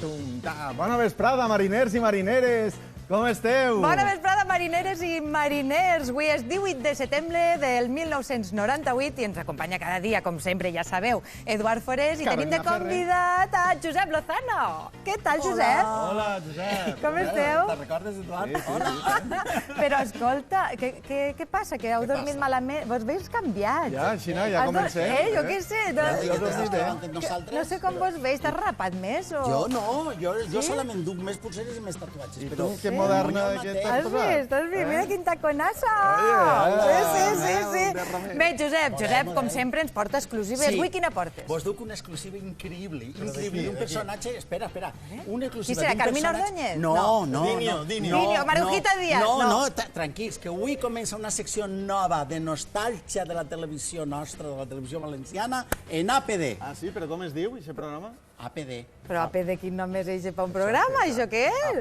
Bona vesprada, mariners i marineres. Com esteu? Bona vesprada, marineres i mariners. Avui és 18 de setembre del 1998 i ens acompanya cada dia, com sempre, ja sabeu, Eduard Forés, i tenim de convidat a Josep Lozano. Què tal, Josep? Hola, Josep. Com esteu? Te'n recordes, Eduard? Sí. Però escolta, què passa? Que heu dormit malament? Vos veus canviats. Ja, així no, ja comencem. Jo què sé. No sé com vos veus. T'has rapat més o...? Jo no, jo solament duc més pulseres i més tatuatges. I tu, que moderna que t'has posat? Has vist? Mira quin taconasso! Sí. Bé, Josep, com sempre, ens porta exclusives. Avui quina portes? Vos duc una exclusiva increïble, d'un personatge... Espera. Una exclusiva Qui serà, Carmina Ordóñez? No. Dinio, Marujita Díaz. No, tranquils, que avui comença una secció nova de nostàlgia de la televisió nostra, de la televisió valenciana, en APD. Ah, sí? Però com es diu, aquest programa? APD. Però APD, quin nom és eixe per un programa? Això què és?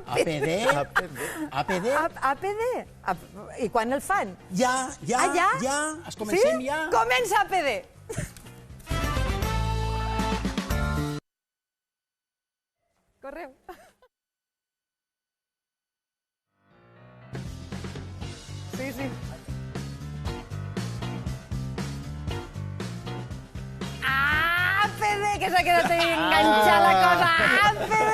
APD. APD? I quan el fan? Ja. Es comencem Sí? ja. Comença APD. Correu. Sí. APD, que s'ha quedat enganxada la cosa. APD!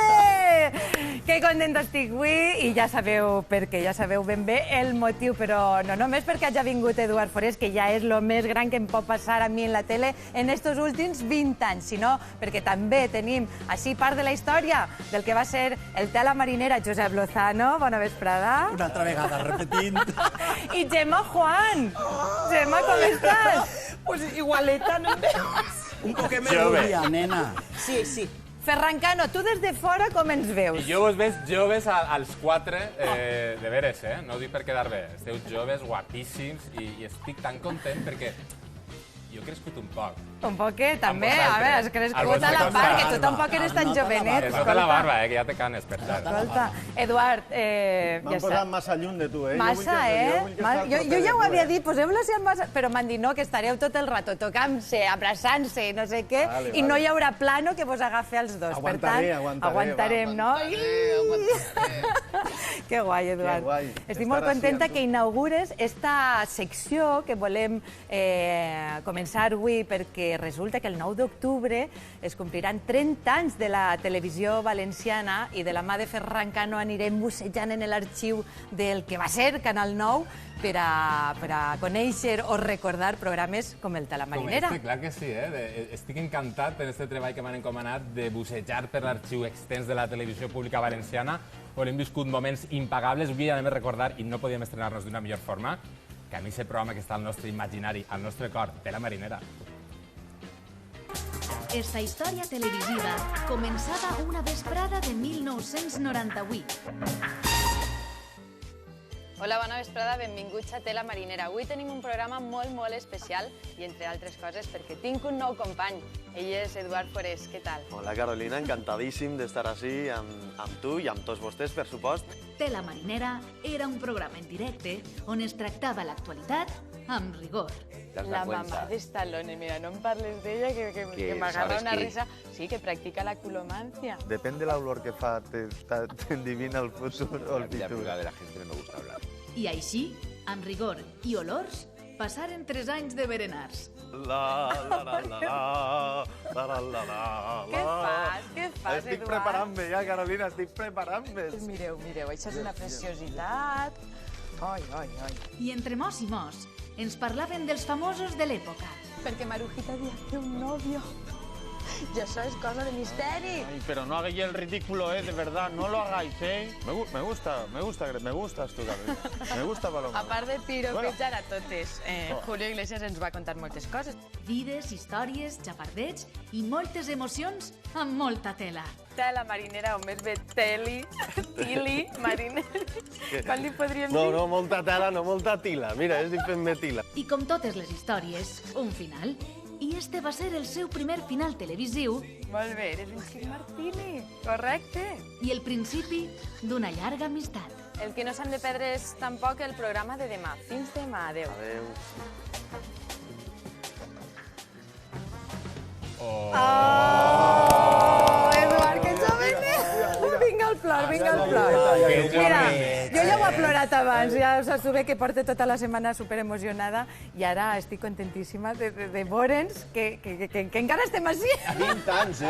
Que contenta estic avui i ja sabeu per què, ja sabeu ben bé el motiu, però no només perquè hagi vingut Eduard Forés, que ja és el més gran que em pot passar a mi en la tele en estos últims 20 anys, sinó perquè també tenim així part de la història del que va ser el tela marinera Josep Lozano. Bona vesprada. Una altra vegada, repetint. I Gemma Juan. Gemma, com estàs? Pues igualeta, no em veus? Un poquet més rubia, nena. Sí. Ferran Cano, tu des de fora com ens veus? Jo vos veig joves als quatre, de veres, no ho dic per quedar bé. Esteu joves, guapíssims, i estic tan content perquè jo he crescut un poc. Un poquet, també. vosaltres. A veure, has crescut a la part, que tu tampoc eres tan jovenet. Es nota la barba, que ja te canes, per cert. Escolta, Eduard, M'han posat massa lluny de tu, Massa, Jo ja ho havia dit, poseu-los al massa... Però m'han dit, no, que estareu tot el rato tocant-se, abraçant-se, no sé què, i no hi haurà plano que vos agafi els dos. Per tant, aguantarem, no? Que guai, Eduard. Que guai. Estic molt contenta que inaugures esta secció que volem començar avui, perquè resulta que el 9 d'octubre es compliran 30 anys de la televisió valenciana i de la mà de Ferran Cano anirem bussejant en l'arxiu del que va ser Canal 9 per a conèixer o recordar programes com el de la Marinera. Clar que sí, estic encantat per aquest treball que m'han encomanat de bussejar per l'arxiu extens de la televisió pública valenciana, on hem viscut moments impagables. Avui anem a recordar, i no podíem estrenar-nos d'una millor forma, que a mi aquest programa que està al nostre imaginari, al nostre cor, de la Marinera. Esta història televisiva començava una vesprada de 1998. Hola, bona vesprada, benvinguts a Tela Marinera. Avui tenim un programa molt especial i, entre altres coses, perquè tinc un nou company. Ell és Eduard Forés. Què tal? Hola, Carolina, encantadíssim d'estar així amb tu i amb tots vostès, per supost. Tela Marinera era un programa en directe on es tractava l'actualitat amb rigor. La mamà de Stallone, mira, no em parles d'ella, que m'agarra una risa. Sí, que practica la culomancia. Depèn de l'olor que fa, t'endivina el futur o el futur. de la gente no me gusta hablar. I així, amb rigor i olors, passaren 3 anys de berenars. Què fas, Eduard? Estic preparant-me ja, Carolina, estic preparant-me. Mireu, això és una preciositat. Ai. I entre mos i mos, ens parlaven dels famosos de l'època. Perquè Marujita Díaz té un novio. Y eso es cosa de misteri. Ay, pero no hagáis el ridículo, de verdad, no lo hagáis, Me gusta esto, Carolina. Me gusta Paloma. A part de piropejar a totes, Julio Iglesias ens va contar moltes coses. Vides, històries, xafardeig i moltes emocions amb molta tela. Tela marinera, o més bé tili, marinera. Quan li podríem dir? No, molta tela, no molta tila. Mira, estic fent-me tila. I com totes les històries, un final. I este va ser el seu primer final televisiu. Molt bé, eres un xic Martini, correcte. I el principi d'una llarga amistat. El que no s'han de perdre és tampoc el programa de demà. Fins demà, adeu. Adéu. Eduard, que ets ha plorat abans, ja us ve que porta tota la setmana superemocionada i ara estic contentíssima de veure'ns que encara estem així. 20 anys,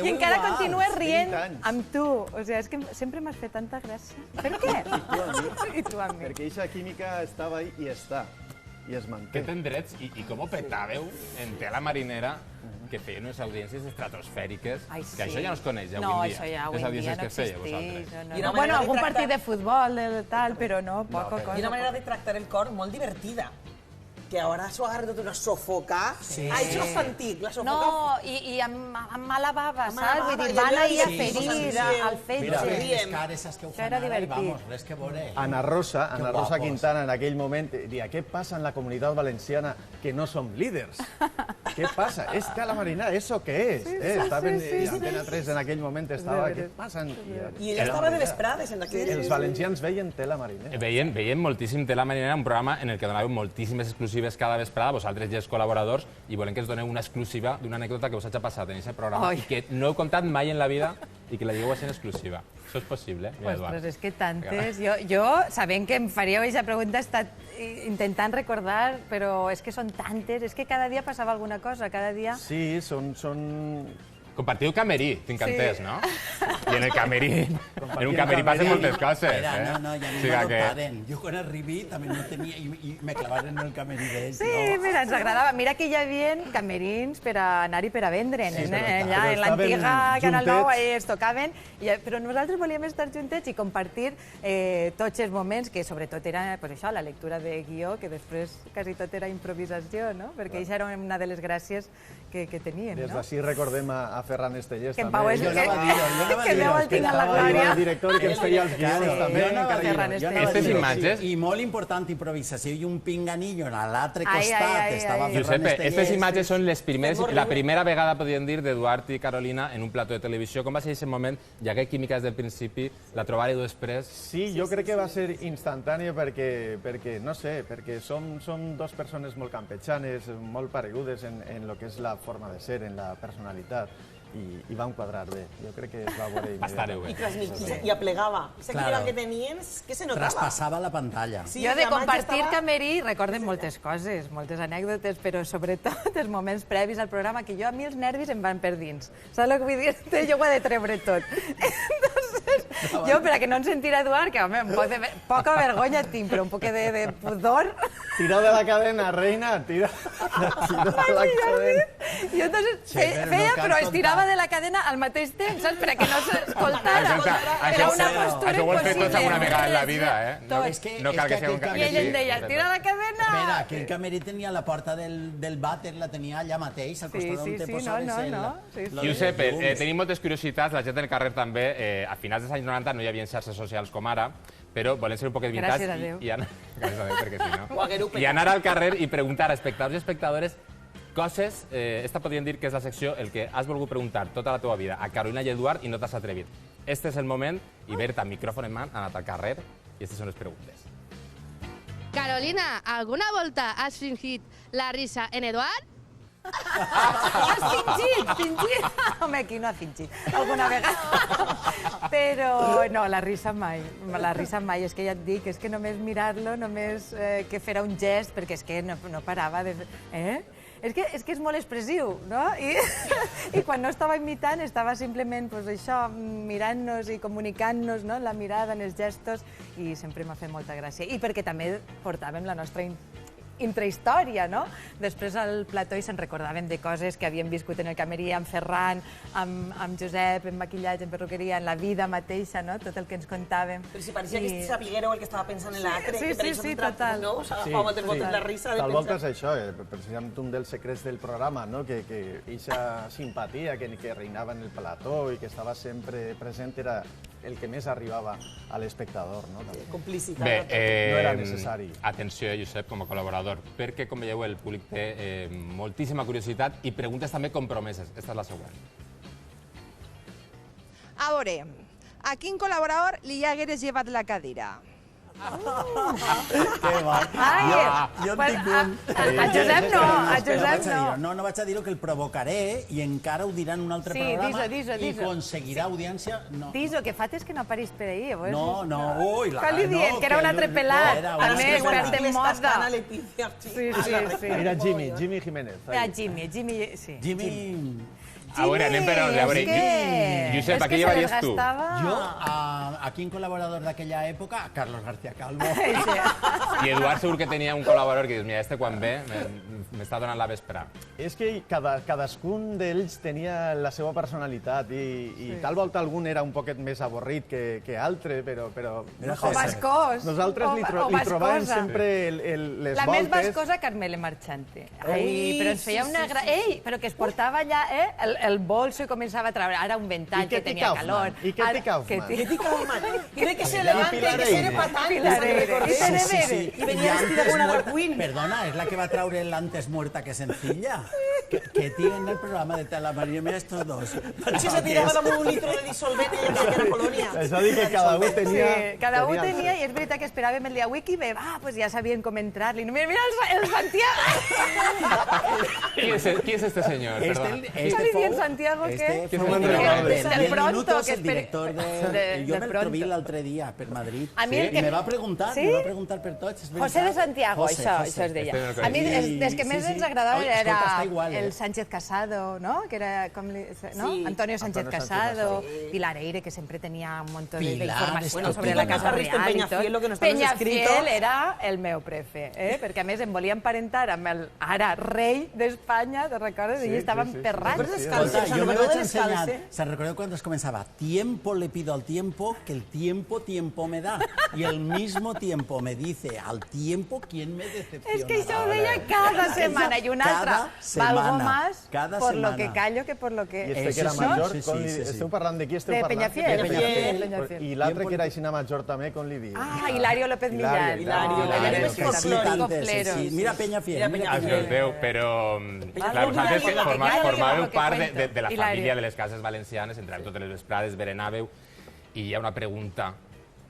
I encara continues rient amb tu. O sigui, és que sempre m'has fet tanta gràcia. Per què? I tu a mi. Perquè aquesta química estava ahí i està. I es manté. Que tendrets i com ho petàveu en Tela Marinera, que feien unes audiències estratosfèriques, que això ja no es coneix avui en dia. No, això ja avui en dia no existeix. Bueno, algun partit de futbol, tal, però no, poca cosa. I una manera de tractar el cor molt divertida. Que ara s'ho agarra tot una sofoca. Això és antic, la sofoca. No, i amb mala bava, saps? Vull dir, van ahir a ferir al fetge. Les cares que ho fan ara i vamos, res que veure. Ana Rosa Quintana en aquell moment diria, què passa en la comunitat valenciana que no som líders? Què passa? És Tela Marinera, ¿eso qué és? Estaven a Antena 3 en aquell moment, estava, què passa? I ella estava de vesprades en aquell... Els valencians veien Tela Marinera. Veien moltíssim Tela Marinera, un programa en el que donàveu moltíssimes exclusives cada vesprada, vosaltres ja els col·laboradors, i volem que ens doneu una exclusiva d'una anècdota que us hagi passat en aquest programa i que no heu contat mai en la vida i que la digueu així en exclusiva. Això és possible, eh? Ostres, és que tantes... Jo, sabent que em faríeu aquesta pregunta, he estat intentant recordar, però és que són tantes, és que cada dia passava alguna cosa, cada dia... Sí, són... Compartiu camerí, tinc entès, no? I en el camerí, en un camerí passen moltes coses, eh? No, ja m'hi m'adoptaren. Jo quan arribi també no tenia... I me clavaren en el camerí d'ells. Sí, mira, ens agradava. Mira que hi havia camerins per a anar i per a vendre'n. Allà, en l'antiga Canal 9, es tocaven. Però nosaltres volíem estar juntets i compartir tots els moments, que sobretot era això, la lectura de guió, que després quasi tot era improvisació, no? Perquè això era una de les gràcies que teníem, no? Des d'ací recordem a Ferran Estellés, també. Jo anava a dir-ho, el director que ens feia els guions, també. Aquestes imatges... I molt important, improvisació i un pinganillo a l'altre costat. Estava Ferran Giuseppe, Estellés. aquestes imatges són la primera vegada, podríem dir, d'Eduard i Carolina en un plató de televisió. Com va ser aquest moment? Hi hagué química des del principi, la trobareu després? Sí, jo crec que va ser instantània perquè, no sé, perquè som dos persones molt campetxanes, molt paregudes en lo que és la forma de ser, en la personalitat. I vam quadrar bé. Jo crec que es va veure immediatament. I transmitia, i aplegava. Esa química que tenien, que se notava. Traspassava la pantalla. Jo de compartir camerí recorden moltes coses, moltes anècdotes, però sobretot els moments previs al programa, que a mi els nervis em van per dins. Saps el que vull dir? Jo ho he de treure tot. Entonces, jo, per a que no em sentir Eduard, que home, poca vergonya tinc, però un poc de pudor... Tira de la cadena, reina, tira de la cadena. Jo entonces feia, però estirava de la cadena al mateix temps, saps? Per a que no s'escoltara. Era una postura això ho hem fet tots alguna vegada en la vida, eh? No cal que sigui un I ell em deia, tira la cadena! Espera, aquell camerí tenia la porta del vàter, la tenia allà mateix, al costat on te posaves el... Giuseppe, tenim moltes curiositats, la gent del carrer també. A finals dels anys 90 no hi havia xarxes socials com ara, però volem ser un poquet vintage. Gràcies a Déu. Gràcies a Déu, perquè si no. I anar al carrer i preguntar a espectadors i espectadores coses, esta podríem dir que és la secció el que has volgut preguntar tota la teva vida a Carolina i Eduard i no t'has atrevit. Este és el moment, i Berta, micròfon en mà, ha anat al carrer i aquestes són les preguntes. Carolina, ¿alguna volta has fingit la risa en Eduard? Has fingit! Home, qui no ha fingit? Alguna vegada. Però no, la risa mai. La risa mai, és que ja et dic, és que només mirar-lo, només que fera un gest, perquè és que no parava de... És que és molt expressiu, no? I quan no estava imitant, estava simplement això, mirant-nos i comunicant-nos, la mirada, en els gestos, i sempre m'ha fet molta gràcia. I perquè també portàvem la nostra intrahistòria, no? Després al plató i se'n recordaven de coses que havien viscut en el camerí, amb Ferran, amb Josep, en maquillatge, en perruqueria, en la vida mateixa, no? Tot el que ens contàvem. Però si pareixia que sapiguéreu el que estava pensant en l'altre, que per això total. No? Agafava moltes voltes la risa de pensar. Tal volta és això, precisament un dels secrets del programa, no? Que eixa simpatia que reinava en el plató i que estava sempre present era el que més arribava a l'espectador, no? Complicitat. Bé, no era necessari. Atenció, Josep, com a col·laborador, perquè, com veieu, el públic té moltíssima curiositat i preguntes també compromeses. Esta és la següent. A veure, a quin col·laborador li hagueres llevat la cadira? Que bo. Jo en tinc un. A Josep no, a Josep no. No vaig a dir-ho, que el provocaré i encara ho dirà en un altre programa i aconseguirà audiència. Dis-ho, que fates que no apareix per ahir. No, ui, la... Cal-li dient que era un altre pelat. A més, expert en moda. Sí. Era Jimmy Jiménez. Era Jimmy, sí. Jimmy... A veure, anem per on. Josep, a què llevaries tu? Jo, a quin col·laborador d'aquella època? Carlos García Calvo. I Eduard segur que tenia un col·laborador que dius, mira, este quan ve m'està donant la vespra. És que cadascun d'ells tenia la seva personalitat i tal volta algun era un poquet més avorrit que altre, però... O bascós. Nosaltres li trobàvem sempre les voltes... La més bascosa, Carmele Marchante. Però ens feia una... Però que es portava allà, el bolso i començava a treure. Ara un ventall que tenia calor. I Ketty Kaufman. Ketty Kaufman. I de que se levante, que se le patante. I venia vestida con una drag queen. Perdona, és la que va traure l'antes muerta que sencilla. Ketty en el programa de Tela Maria, mira estos dos. Si se tirava damunt un litro de dissolvent i ja era colònia. És a dir, que cada un tenia... Cada un tenia, i és veritat que esperàvem el dia wiki i bé, pues ja sabien com entrar-li. Mira el Santiago! ¿Quién es este señor? ¿El Santiago qué? Del Pronto, que es director de... Jo me'l trobi l'altre dia per Madrid. I me va preguntar per tots. José de Santiago, això es deia. A mi, des que més ens agradava era el Sánchez Casado, ¿no? Que era com... Antonio Sánchez Casado, Pilar Eire, que sempre tenia un montón d'informació sobre la Casa Real i tot. Peñafiel era el meu prefe, perquè a més em volia emparentar amb el ara rei d'Espanya, te recordes? I estaven perrats. Yo me lo he enseñado. ¿Se recuerda cuando comenzaba? Tiempo le pido al tiempo, que el tiempo me da. Y el mismo tiempo me dice al tiempo quién me decepciona. Es que això ho deia cada setmana i una altra. Valgo más por lo que callo que por lo que... I este que era major, esteu parlant de qui esteu parlant? De Peñafiel. I l'altre que era així major també, com li diu? Hilario López Millán. Hilario Mira Peñafiel. Escolteu, però... Clar, vosaltres formàveu part de la família de les cases valencianes, entràveu totes les vesprades, berenàveu, i hi ha una pregunta,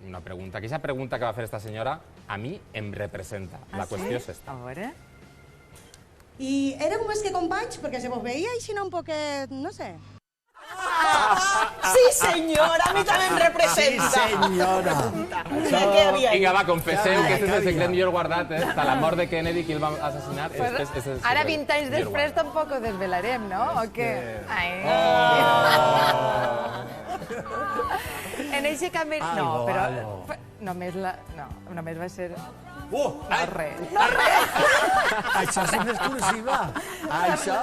que aquesta pregunta que va fer esta senyora a mi em representa. La qüestió és esta. A veure... I éreu més que companys, perquè se vos veia així un poquet, no sé... Sí, senyora, a mi també em representa. Sí, senyora. Vinga, va, confesseu que aquest és el secret millor guardat, hasta la mort de Kennedy, que el va assassinar. Ara, 20 anys després, tampoc ho desvelarem, no? O què? En eixe canvi... No, però... Només va ser... No res. Això és una exclusiva. Això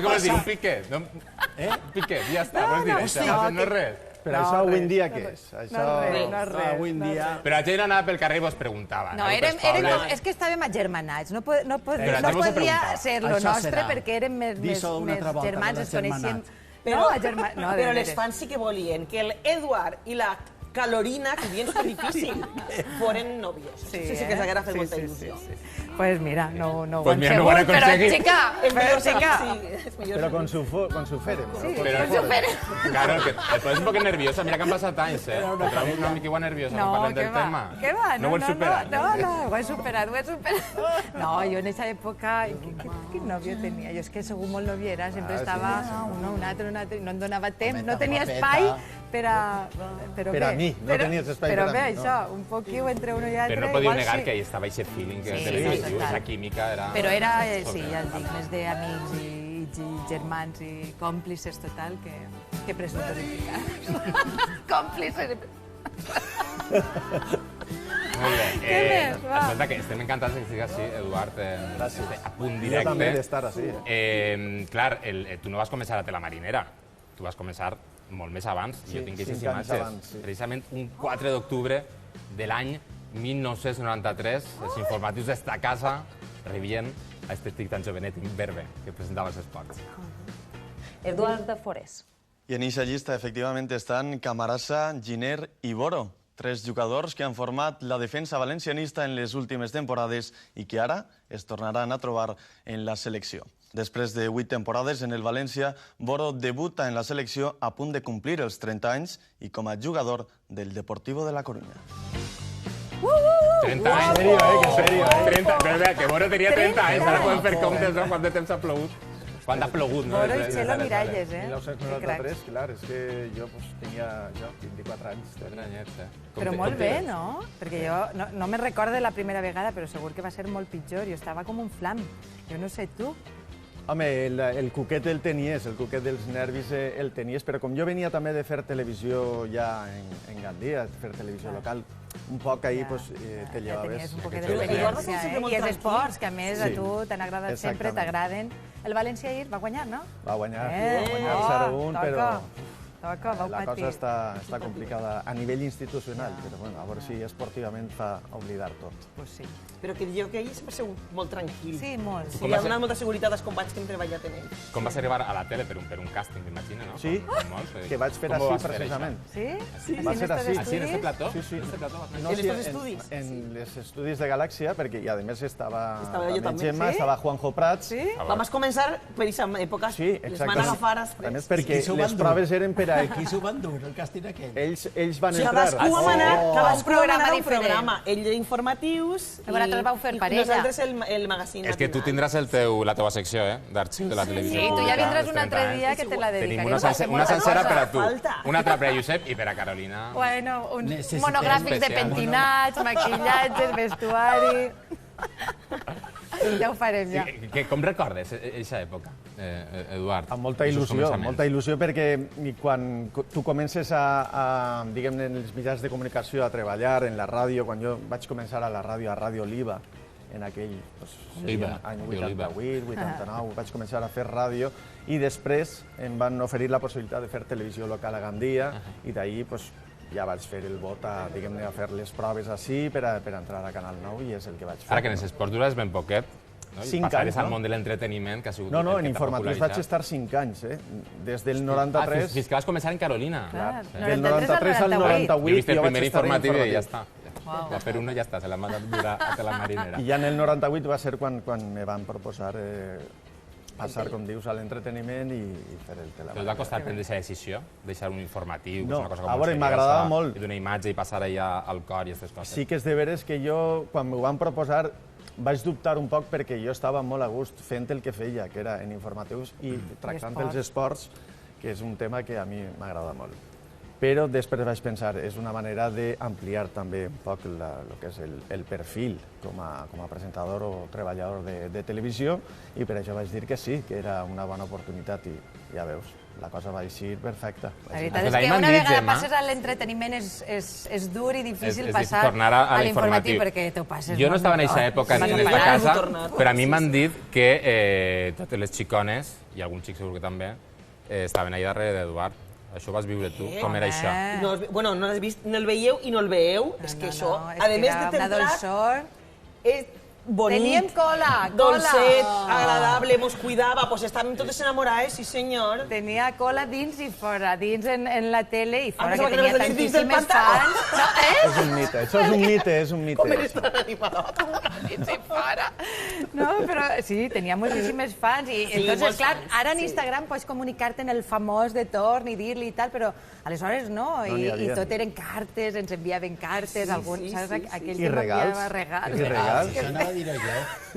com es diu? Un piquet. Un piquet, ja està, vols dir això? No és res. Però això avui en dia què és? No és res. Però la gent anava pel carrer i vos preguntava. No, és que estàvem agermanats. No podia ser lo nostre perquè érem més germans, ens coneixíem... Però les fans sí que volien que l'Eduard i la Carolina, que bien és difícil, foren nòvios. Sí que s'haguera fet molta il·lusió. Pues mira, no ho han segut, però xica, Pero con su fere. Sí, con su fere. Claro, que después es un poco nerviosa. Mira que han passat anys, una mica nerviosa quan parlem del tema. Què va? No ho he superat. No, ho he superat. No, jo en aquesta època... Quin nòvio tenia? Jo és que segur molt noviera, sempre estava un altre, i no em donava temps, no tenia espai per a... Per a mi, no tenies espai per a mi. Però bé, això, un poquiu entre un i altre... Però no podíeu negar que hi estava aquest feeling, que la química era... Però era, sí, ja et dic, més d'amics i germans i còmplices total que presumptes implicats. Còmplices... Molt bé. Escolta, que estem encantats que estiguis així, Eduard, a punt directe. Jo també d'estar així. Clar, tu no vas començar a Tela Marinera, tu vas començar molt més abans. Jo tinc aquestes imatges. Precisament un 4 d'octubre de l'any 1993, els informatius d'esta casa rebien a este tic tan jovenet imberbe que presentava els esports. Eduard de Forés. I en aquesta llista, efectivament, estan Camarasa, Giner i Boro, 3 jugadors que han format la defensa valencianista en les últimes temporades i que ara es tornaran a trobar en la selecció. Després de 8 temporades en el València, Boro debuta en la selecció a punt de complir els 30 anys i com a jugador del Deportivo de la Coruña. 30 anys. Que serio, eh? 30, però que Boro tenia 30 anys, ara podem fer comptes de quant de temps ha plogut. Quan ha plogut, no? Boro i Xelo Miralles, eh? 1993, clar, és que jo tenia 24 anys. Però molt bé, no? Perquè jo no me recordo la primera vegada, però segur que va ser molt pitjor. Jo estava com un flam. Jo no sé tu. Home, el cuquet el tenies, el cuquet dels nervis el tenies, però com jo venia també de fer televisió ja en Gandia, fer televisió local, un poc ahí te llevaves. Tenies un poquet d'experiència, i els esports, que a més a tu t'han agradat sempre, t'agraden. El València ahir va guanyar, no? Va guanyar 0-1, però la patir. cosa està complicada a nivell institucional, però bueno, a veure si esportivament fa oblidar tot. Pues sí. Però que jo que ell sempre ha sigut molt tranquil. Sí, molt. Sí, li ha donat molta seguretat als companys que hem treballat en ell. Com vas arribar a la tele per un càsting, m'imagino, no? Sí, que vaig fer així precisament. Sí? Va ser així. Així, en este plató? Sí, sí. En estos estudis? En els estudis de Galàxia, perquè a més estava Gemma, estava Juanjo Prats. Sí? Vam començar per aquesta època. Sí, exacte. A més, perquè les proves eren per a... Qui s'ho van dur, el càsting aquell? Ells van entrar. Cadascú va anar a un programa. Ell d'informatius i vosaltres vau fer parella. Nosaltres el magazín. És que tu tindràs la teva secció, d'arxiu de la televisió. Sí, tu ja vindràs un altre dia que te la dedicaré. Tenim una sencera per a tu, una altra per a Josep i per a Carolina. Bueno, uns monogràfics de pentinats, maquillatges, vestuari... Ja ho farem, ja. Com recordes aquesta època, Eduard? Amb molta il·lusió, perquè quan tu comences diguem-ne, en els mitjans de comunicació a treballar, en la ràdio, quan jo vaig començar a la ràdio, a Ràdio Oliva, en aquell any 88, 89, vaig començar a fer ràdio i després em van oferir la possibilitat de fer televisió local a Gandia i d'ahir ja vaig fer el vot a fer les proves així per entrar a Canal 9 i és el que vaig fer. Ara que en els esports dures ben poquet, 5 anys, passares al món de l'entreteniment, que ha sigut... No, en informatius vaig estar 5 anys, des del 93... Fins que vas començar en Carolina. Del 93 al 98 jo vaig estar el primer informatiu i ja està. Va fer uno i ja està, se l'ha mandat durar a la marinera. I ja en el 98 va ser quan me van proposar passar, com dius, a l'entreteniment i fer el televisió. Però et va costar prendre aquesta decisió? Deixar un informatiu, no, una cosa com a veure, m'agradava molt. I d'una imatge i passar allà al cor i aquestes coses. Sí que és de veres que jo, quan m'ho van proposar, vaig dubtar un poc perquè jo estava molt a gust fent el que feia, que era en informatius i tractant els esports, que és un tema que a mi m'agrada molt. Però després vaig pensar, és una manera d'ampliar també un poc el que és el perfil com a presentador o treballador de televisió i per això vaig dir que sí, que era una bona oportunitat i ja veus, la cosa va eixir perfecta. La veritat és que una vegada passes a l'entreteniment és dur i difícil passar a l'informatiu perquè t'ho passes molt. Jo no estava en aquesta època en aquesta casa, però a mi m'han dit que totes les xicones, i alguns xics segur que també, estaven allà darrere d'Eduard. Això ho vas viure tu? Com era això? Bueno, no l'has vist, no el veieu i no el veieu. És que això, a més de templat, és bonic. Teníem cola. Dolcet, agradable, mos cuidava, pues estàvem totes enamorades, sí senyor. Tenia cola dins i fora, dins en la tele i fora, que tenia tantíssimes fans. És un mite, això és un mite, és un mite. Com eres tan animadota? Dins i fora. No, però sí, tenia moltíssimes fans i entonces, clar, ara en Instagram pots comunicar-te en el famós de torn i dir-li i tal, però aleshores no, i tot eren cartes, ens enviaven cartes, alguns, saps, aquell que m'enviava regals. I regals. Això anava a dir jo,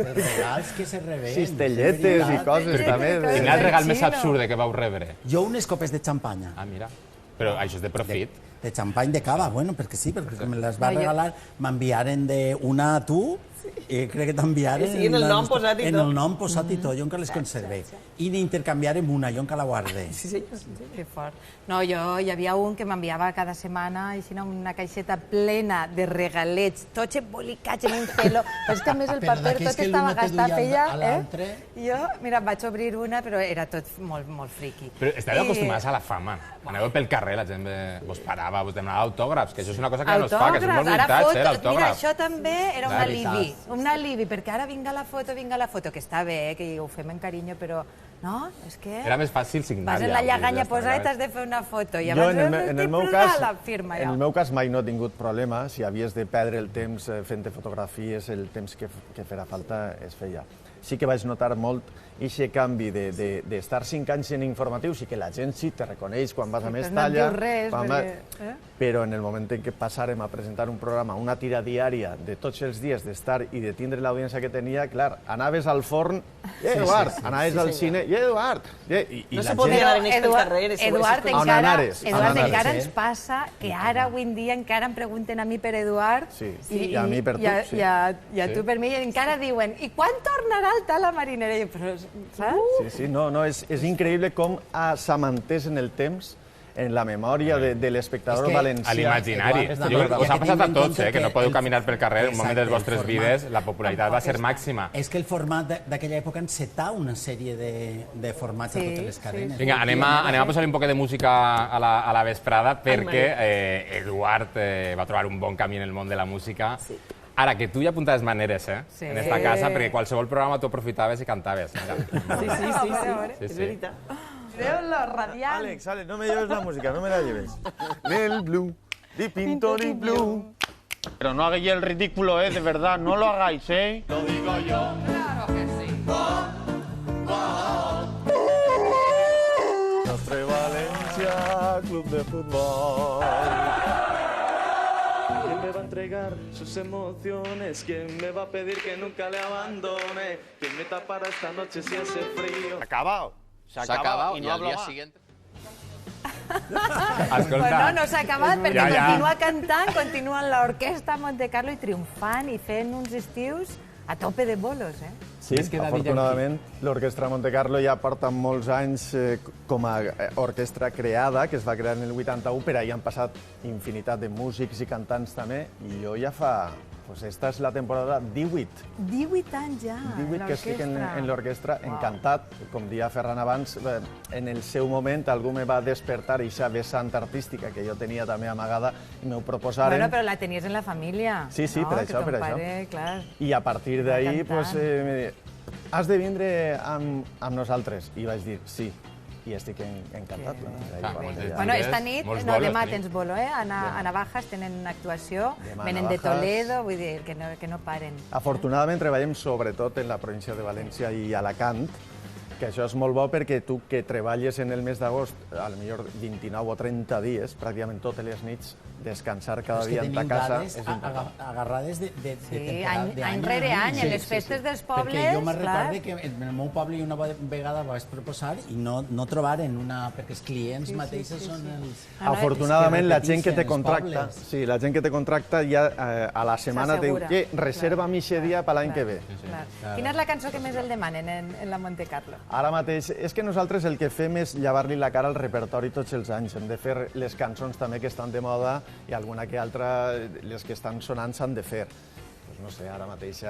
els regals que se reberen. Cistelletes i coses, també. Quin és el regal més absurd que vau rebre? Jo unes copes de xampanya. Ah, mira. Però això és de profit. De xampany de cava, bueno, perquè sí, perquè me les va regalar, m'enviaren d'una a tu, crec que t'enviaren... Sí, en el nom posat i tot. En el nom posat i tot, jo encara les conservé. I n'intercanviarem una, jo encara la guardé. Sí, senyor. Que fort. No, jo hi havia un que m'enviava cada setmana una caixeta plena de regalets, tots embolicats en un pelo, però és que a més el paper tot estava gastat, feia... Jo, mira, vaig obrir una, però era tot molt friqui. Però estàveu acostumats a la fama. Aneu pel carrer, la gent vos parava, vos demanava autògrafs, que això és una cosa que no es fa, que és molt vintage, l'autògraf. Mira, això també era un alivi, perquè ara vinga la foto, que està bé, que ho fem en carinyo, però no, és que... Era més fàcil signar. Vas en la lleganya posada i t'has de fer una foto. Jo, en el meu cas, mai no he tingut problema. Si havies de perdre el temps fent fotografies, el temps que farà falta es feia. Sí que vaig notar molt aquest canvi d'estar 5 anys en informatius i que la gent sí te reconeix quan vas a Però Mestalla, no et diu res, perquè... però en el moment en què passarem a presentar un programa, una tira diària de tots els dies d'estar i de tindre l'audiència que tenia, clar, anaves al forn, Eduard, anaves al cine, Eduard, i No la se podia gent... anar en este carrer. Eduard, On anares? encara ens passa que ara, avui en dia, encara em pregunten a mi per Eduard i a mi per tu, sí. I a tu per mi, i encara diuen, i quan tornarà el tal a Marinera? Però, saps? Sí, no, és increïble com s'ha mantès en el temps en la memòria de l'espectador valencià. A l'imaginari. Us ha passat a tots, que no podeu caminar pel carrer, en un moment de les vostres vides, la popularitat va ser màxima. És que el format d'aquella època encetà una sèrie de formats a totes les cadenes. Vinga, anem a posar un poc de música a la vesprada, perquè Eduard va trobar un bon camí en el món de la música. Ara, que tu ja apuntaves maneres, en esta casa, perquè qualsevol programa tu aprofitaves i cantaves. Sí, és veritat. Veu-lo, radiant. Alex, no me lleves la música, no me la lleves. Del blue, di pinto di blue. Pero no hagáis el ridículo, de verdad, no lo hagáis, Lo digo yo. Claro que sí. Nostre Valencia, club de fútbol. ¿Quién me va a entregar sus emociones? ¿Quién me va a pedir que nunca le abandone? ¿Quién me tapará esta noche si hace frío? Acabado. Se ha acabado y no hablo más. Bueno, no s'ha acabat perquè continua cantant, continua en l'orquestra Montecarlo i triomfant i fent uns estius a tope de bolos, Sí, afortunadament l'Orquestra Montecarlo ja porta molts anys com a orquestra creada, que es va crear en el 81, per ahí han passat infinitat de músics i cantants també, i jo ja fa... Pues esta és la temporada 18. 18 anys ja, 18 que estic en l'orquestra, encantat. Com dia Ferran abans, en el seu moment algú me va despertar aquesta vessant artística que jo tenia també amagada i m'ho proposaren. Bueno, però la tenies en la família. Sí, per això, per això. I a partir d'ahir, pues, has de vindre amb nosaltres. I vaig dir sí. I estic encantat. Bueno, esta nit, no, demà tens bolo, a Navajas tenen actuació, venen de Toledo, vull dir, que no paren. Afortunadament treballem sobretot en la província de València i Alacant, que això és molt bo perquè tu que treballes en el mes d'agost, potser 29 o 30 dies, pràcticament totes les nits, descansar cada dia en ta casa és important. Agarrades de temporada. Sí, any rere any, en les festes dels pobles, perquè jo me recordo que en el meu poble una vegada vaig proposar i no trobaren una... perquè els clients mateixos són els... Afortunadament, la gent que te contracta, sí, la gent que te contracta ja a la setmana diu que reserva'm aquest dia per l'any que ve. Quina és la cançó que més el demanen en la Montecarlo? Ara mateix, és que nosaltres el que fem és llevar-li la cara al repertori tots els anys. Hem de fer les cançons també que estan de moda i alguna que altra, les que estan sonant s'han de fer. Pues no sé, ara mateix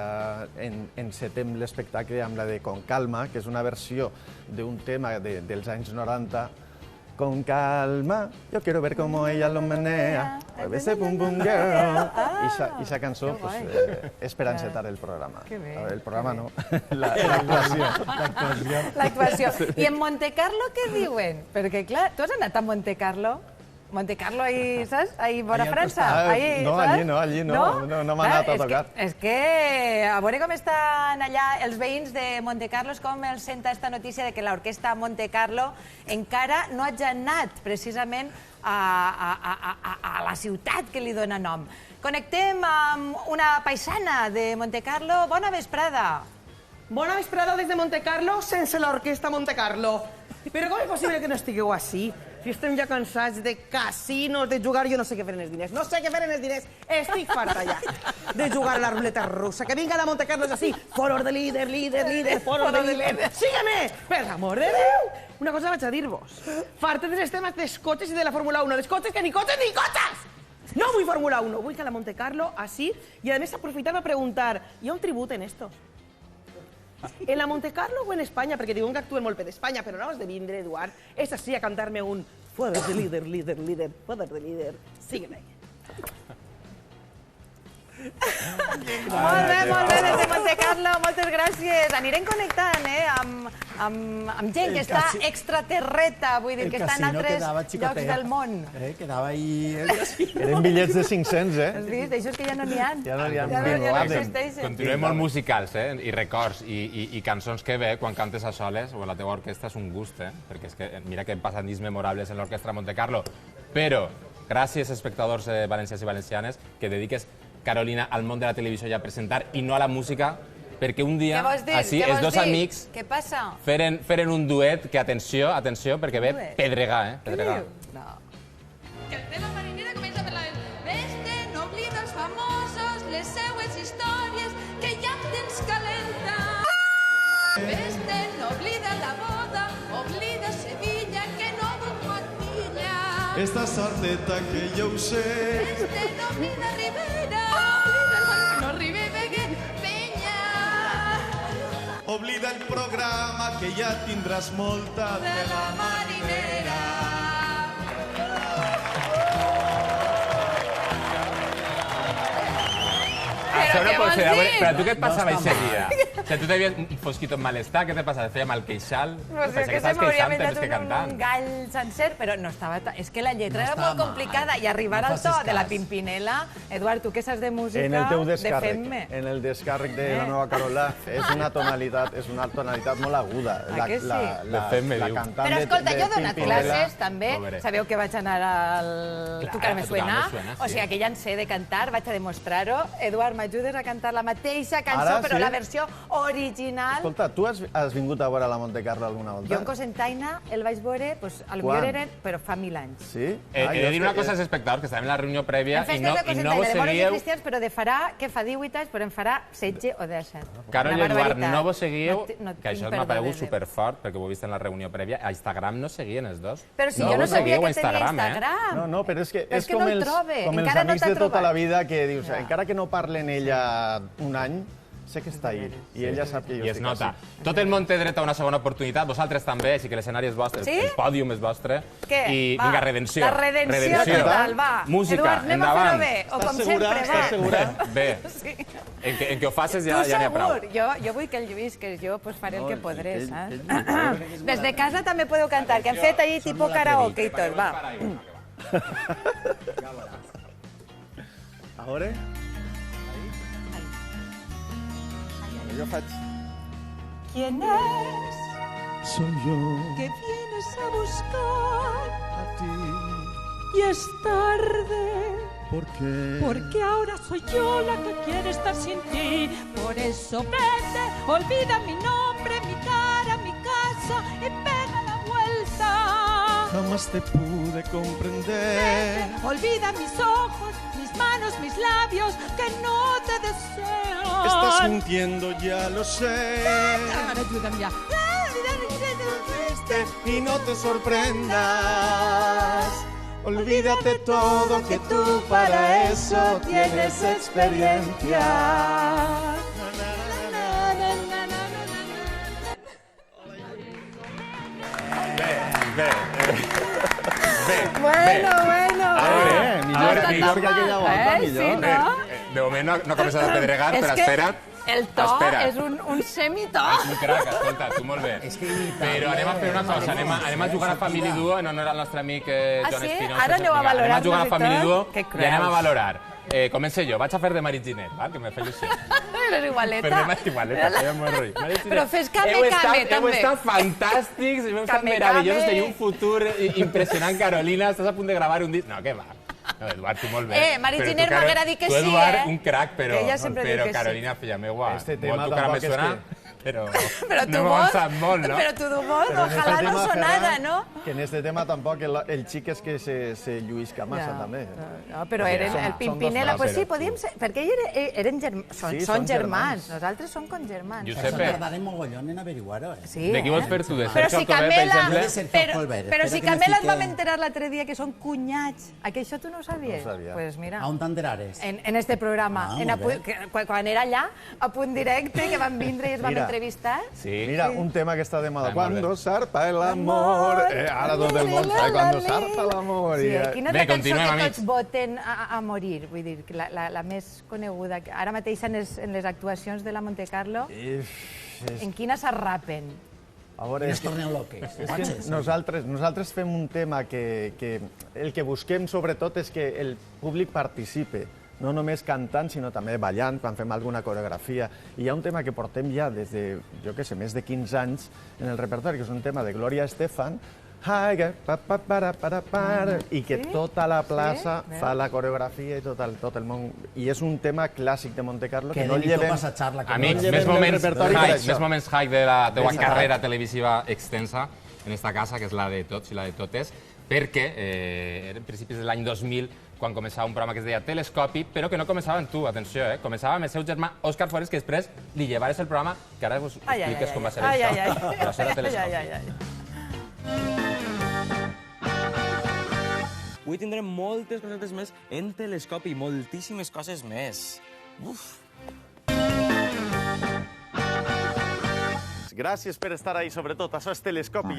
encetem l'espectacle amb la de Con Calma, que és una versió d'un tema dels anys 90. Con calma, yo quiero ver cómo ella lo menea, mueve ese pum pum girl. I esa cançó és per encetar el programa. El programa no, l'actuació. L'actuació. I en Montecarlo què diuen? Perquè, clar, tu has anat a Montecarlo? Montecarlo ahí, saps? Ahí vora França. No, allí no m'ha anat a tocar. És que a veure com estan allà els veïns de Montecarlo, és com els senta esta notícia de que l'orquestra Montecarlo encara no hagi anat precisament a la ciutat que li dona nom. Connectem amb una paisana de Montecarlo. Bona vesprada. Bona vesprada des de Montecarlo sense l'orquestra Montecarlo. Però com és possible que no estigueu així? Si estem ja cansats de casinos, de jugar, jo no sé què fer en els diners. No sé què fer en els diners. Estic farta ja de jugar a la ruleta russa. Que vinga la Montecarlo és així. Follow de líder, follow de líder. Sígueme! Per l'amor de Déu! Una cosa vaig a dir-vos. Farta dels temes dels cotxes i de la Fórmula 1. Dels cotxes que ni cotxes ni cotxes! No vull Fórmula 1, vull que la Montecarlo així. I a més aprofitar per preguntar, hi ha un tribut en esto? En la Montecarlo o en Espanya, perquè diuen que actuen molt per Espanya, però no has de vindre, Eduard, és així a cantar-me un Poder de líder, poder de líder, sígueme. Molt bé, des de Montecarlo, moltes gràcies. Anirem connectant amb amb gent que està extraterreta, vull dir, que està en altres llocs del món. Quedava ahí... Eren bitllets de 500, Has vist? D'això que ja no n'hi ha. Ja no n'hi ha. Continuem molt musicals, i records, i cançons que bé, quan cantes a soles, o a la teva orquestra, és un gust, perquè és que mira que hem passat nits memorables en l'Orquestra Montecarlo, però gràcies, espectadors valencians i valencianes, que dediques, Carolina, al món de la televisió i a presentar, i no a la música, perquè un dia, així, els dos amics feren un duet que, atenció, perquè ve pedregar, pedregar. Que el Tela Marinera comença per la Vés-te, no oblida els famosos, les seues històries, que ja tens calenta. Vés-te, no oblida la boda, oblida Sevilla, que no vol Matilla. Esta sarteta que jo ho sé. Vés-te, no oblida Rivera, no Rivera, oblida el programa, que ja tindràs molta de la marinera. Això no pot ser. Però a tu què et passava aquest dia? O sigui, tu t'havies un fosquito en malestar, què te passava? Et feia mal queixal? No sé, que se m'hauria menjat un gall sencer, però no estava... És que la lletra era molt complicada i arribar al to de la Pimpinela... Eduard, tu que saps de música, en el teu defèn-me. En el descàrrec de la nova Carola és una tonalitat molt aguda. Que sí? Defèn-me, diu. Però escolta, jo he donat classes, també. Sabeu que vaig anar al Tocar Me Suena? O sigui, que ja en sé de cantar, vaig a demostrar-ho. Eduard, m'ajudes a cantar la mateixa cançó, però la versió original. Escolta, tu has vingut a veure la Montecarlo alguna volta? Jo en Cosentaina el vaig veure, potser eren, però fa 1000 anys. Sí? He de dir una cosa als espectadors, que estàvem en la reunió prèvia i no vos seguíeu... Però de farà, que fa 18 anys, però en farà 16 o 17. Carol i Eduard, no vos seguíeu, que això m'ha paregut superfort, perquè ho he vist en la reunió prèvia, a Instagram no seguien els dos. Però si jo no sabia que tenia Instagram. No, però és que és com els amics de tota la vida que dius, encara que no parlen ella un any, sé que està ahí, i ella sap que jo estic nota. Tot el món té dret a una segona oportunitat, vosaltres també, així que l'escenari és vostre, el pòdium és vostre. I vinga, redenció. La redenció total, va. Música, endavant. Eduard, anem a fer-ho bé, o com sempre, va. Estàs segura? Bé, en què ho facis ja n'hi ha prou. Jo vull que el Lluís, que jo faré el que podré, saps? Des de casa també podeu cantar, que hem fet ahir tipus karaoke i tot, va. A veure... Yo faig. ¿Quién es? Soy yo. Que vienes a buscar A ti. y es tarde. ¿Por qué? Porque ahora soy yo la que quiere estar sin ti. Por eso vete, olvida mi nombre, mi cara, mi casa y pega la vuelta. Jamás te pude comprender. Vete, olvida mis ojos, mis manos, mis labios, que no te deseo. Estás mintiendo, ya lo sé. Ayúdame ya. Y no te sorprendas. Olvídate todo, que tú para eso tienes experiencia. Bueno. Millor que aquella volta, millor. De moment no ha començat a pedregar, però espera't. El to és un semitó. És un crac, escolta, tu molt bé. Però anem a fer una cosa, anem a jugar a Family Duo en honor al nostre amic Joan Espinosa. Ara aneu a valorar. Anem a jugar a Family Duo i anem a valorar. Comencé jo, vaig a fer de Marit-Ginet, que me feia així. Eres igualeta. Però igualeta, feia molt roi. Però fes came, també. Heu estat fantàstics, heu estat meravellosos, teniu un futur impressionant, Carolina, estàs a punt de gravar un disc. No, què va? No, Eduard, tu molt bé. Marit-Ginet m'agrada dir que sí, Tu, Eduard, un crac, però Carolina, filla meua, este tema molt tu cara me suena, però no hem avançat molt, no? Però tu voz, ojalà no sonara, no? Que en este tema tampoc el xic és que se lluïsca massa, també. No, però eren el Pimpinela, pues sí, podíem ser, perquè són germans, nosaltres som com germans. Això tardarem mogollón en averiguar-ho, De qui vols fer tu? De Sergio Alcover, per exemple? Però si Camela et vam enterar l'altre dia que són cunyats, que això tu no ho sabies? No ho sabia. Pues mira. On t'enterares? En este programa. Quan era allà, a Punt Directe, que van vindre i es van entrevistar. Mira, un tema que està de moda. Cuando zarpa el amor. Ara tot el món sabe cuando zarpa l'amor. Quina és la cançó que tots voten a morir? Vull dir, la més coneguda. Ara mateix en les actuacions de la Montecarlo, en quina s'arrapen? I es tornen loques. És que nosaltres fem un tema que el que busquem sobretot és que el públic participe, no només cantant, sinó també ballant, quan fem alguna coreografia. I hi ha un tema que portem ja des de, jo què sé, més de 15 anys en el repertori, que és un tema de Gloria Estefan, i que tota la plaça fa la coreografia i tot el món. I és un tema clàssic de Montecarlo que no llevem... Amics, més moments high de la teva carrera televisiva extensa en esta casa, que és la de tots i la de totes, perquè eren principis de l'any 2000 quan començava un programa que es deia Telescopi, però que no començava amb tu, atenció, començava amb el seu germà Òscar Forés, que després li llevares el programa, que ara us expliques com va ser això. Però això era Telescopi. Avui tindrem moltes cosetes més en Telescopi, moltíssimes coses més. Uf! Gràcies per estar ahí, sobretot. Això és Telescopi.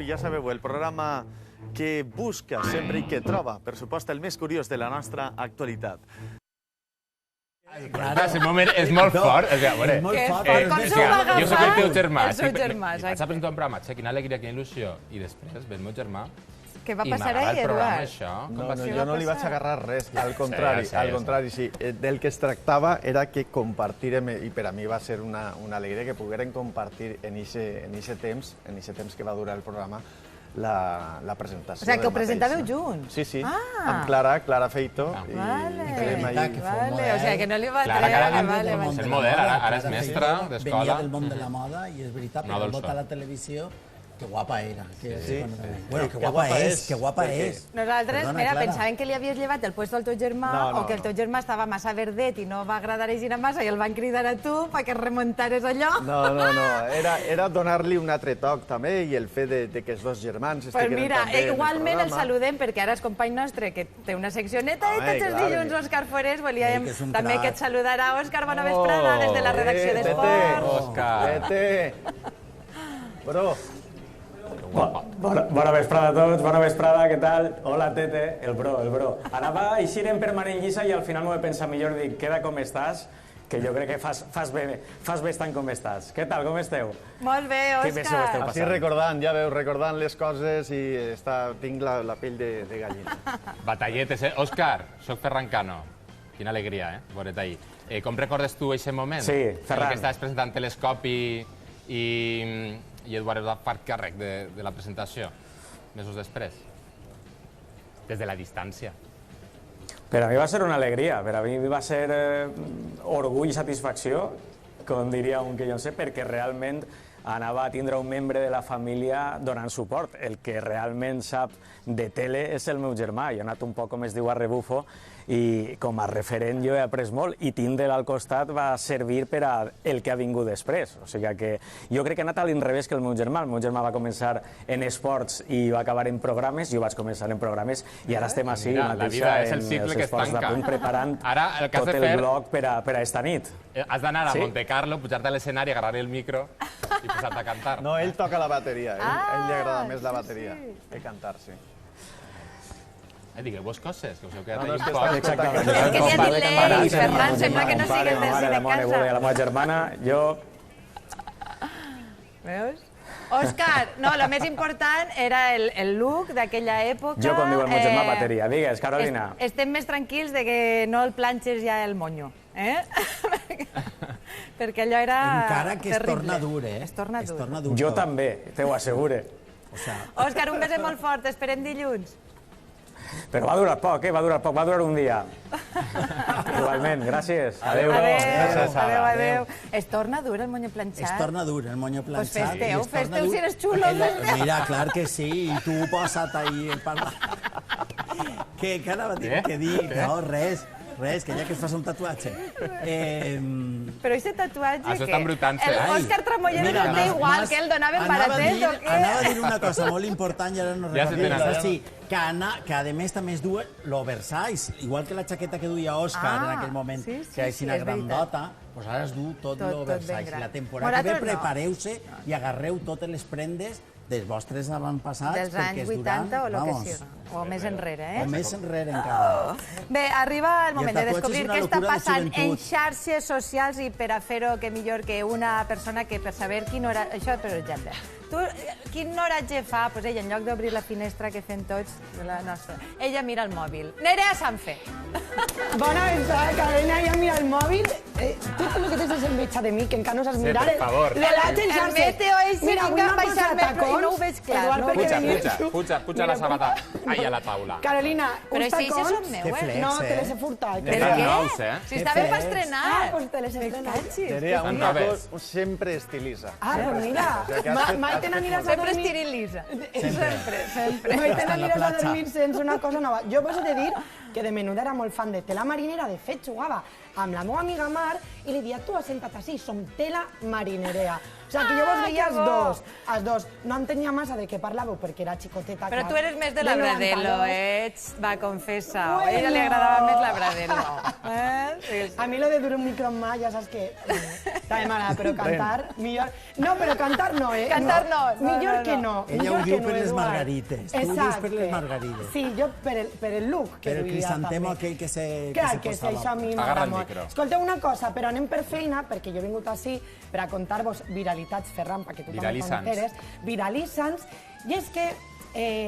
Ja sabeu, el programa que busca sempre i que troba, per supost, el més curiós de la nostra actualitat. Aquest moment és molt fort. Jo soc el teu germà. El seu germà, exacte. Vaig a presentar un programa, quina alegria, quina il·lusió. I després ve el meu germà què va passar ahir, Eduard? No, jo no li vaig agarrar res, al contrari, sí. Del que es tractava era que compartirem, i per a mi va ser una alegria que pogueren compartir en aquest temps que va durar el programa, la presentació. O sigui, que ho presentàveu junts? Sí, amb Clara Feito i Vale, o sigui, que no li va treure. És el model, ara és mestra d'escola. Venia del món de la moda i és veritat, perquè vota a la televisió. Que guapa era. Bueno, que guapa és. Nosaltres, mira, pensàvem que li havies llevat el puesto al teu germà o que el teu germà estava massa verdet i no va agradar a girar massa i el van cridar a tu perquè remuntares allò. No, era donar-li un altre toc també i el fet de que els dos germans estiguin també en el programa. Pues mira, igualment el saludem perquè ara és company nostre que té una seccioneta i tots els dilluns, Òscar Forés, volíem també que et saludara. Òscar, bona vesprada des de la redacció d'Esports. Òscar. Bro. Bona vesprada a tots, bona vesprada, què tal? Hola, Tete, el bro. Anava eixir en permanent lliça i al final m'ho he pensat millor, dic, queda com estàs, que jo crec que fas bé estant com estàs. Què tal, com esteu? Molt bé, Òscar. Així recordant, ja veus, recordant les coses i tinc la pell de gallina. Batalletes, Òscar, soc Ferran Cano. Quina alegria, veure't ahir. Com recordes tu aquest moment? Sí, Ferran. Que estaves presentant Telescopi i Eduard es va fer càrrec de la presentació, mesos després, des de la distància. Per a mi va ser una alegria, per a mi va ser orgull i satisfacció, com diria un que jo sé, perquè realment anava a tindre un membre de la família donant suport. El que realment sap de tele és el meu germà. Jo he anat un poc, com es diu, a rebufo, i com a referent jo he après molt, i tindre'l al costat va servir per a el que ha vingut després. O sigui que jo crec que ha anat a l'inrevés que el meu germà. El meu germà va començar en esports i va acabar en programes, jo vaig començar en programes, i ara estem així mateixa en els esports de punt preparant tot el bloc per a esta nit. Has d'anar a Montecarlo, pujar-te a l'escenari, agarrar el micro i posar-te a cantar. No, ell toca la bateria, a ell li agrada més la bateria que cantar, sí. Digueu-vos coses, que us heu quedat allà un poc. Exactament. És que n'hi ha dit l'ell, Ferran, sembla que no sigues des de casa. La meva germana, jo... Veus? Òscar, no, el més important era el look d'aquella època. Jo, com diu el meu germà, bateria. Digues, Carolina. Estem més tranquils de que no el planxes ja el monyo, perquè allò era terrible. Encara que es torna dur, Es torna dur. Jo també, t'ho assegure. Òscar, un beset molt fort, esperem dilluns. Però va durar poc, va durar un dia. Igualment, gràcies. Adéu. Adéu. Es torna dur el monyo planxat? Es torna dur el monyo planxat. Pues festeu si eres xulo. Mira, clar que sí, i tu posa't ahí el parla. Què anava a dir? Què dir? No, res, que ja que es fas un tatuatge. Però aquest tatuatge... Això està embrutant-se. Òscar Tramollero no té igual, que el donaven baratet o què? Anava a dir una cosa molt important i ara no recordo. Que a més també es du l'oversize, igual que la jaqueta que duia Òscar en aquell moment, que així una grandota, ara es du tot l'oversize. La temporada que ve prepareu-se i agarreu totes les prendes dels vostres avantpassats, Dels anys 80 o el que sigui. O més enrere, O més enrere encara. Bé, arriba el moment de tatuatge és descobrir una què està locura de passant en joventut. xarxes socials i per a fer-ho, que millor que una persona que per saber quin hora... Això, per exemple. Tu, quin oratge fa? Doncs ella, en lloc d'obrir la finestra que fem tots, la nostra, ella mira el mòbil. Nerea Sanfe. Bona vesprada, Carolina, ella mira el mòbil. Tu el que tens és enveja de mi, que encara no saps mirar. per favor. El meteo és que vinc a baixar el metro i no ho veig clar. Eduard, perquè venies tu. Puja la sabata a la taula. Carolina, Però uns si això tacons... són meues. No, te les he furtat. Per què? Si estaven per estrenar. Ah, doncs te les he estrenat. Nerea, un Santa taco sempre estiliza. Ah, doncs mira, mai te n'aniràs a Sempre dormir... estiriliza. Sempre. Mai te Hasta la n'aniràs a platja. dormir sense una cosa nova. Jo vos he de dir que de menuda era molt fan de tela marinera. De fet, jugava amb la meva amiga Mar i li dia, tu has sentat així, som tela marinerea. O sigui, que jo vos veia els dos. No entenia massa de què parlàveu, perquè era xicoteta. Però clar, tu eres més de de Labradelo, 92. va, confessa. A ella li agradava més Labradelo. A mi lo de dur un micro en mà, ja saps que... També m'agrada, però cantar, millor... No, però cantar no, eh? Cantar no. Millor que no. Ella ho diu per les margarites. Tu ho dius per les margarites. Sí, jo per el look que Per el duia crisantemo també. aquell que se Clar, que això a mi Agarra m'agrada el molt. micro. Escolteu una cosa, però anem per feina, perquè jo he vingut així per a contar-vos viralitats, Ferran, perquè tu també Viralitzants. t'enteres. Viralitzants. I és que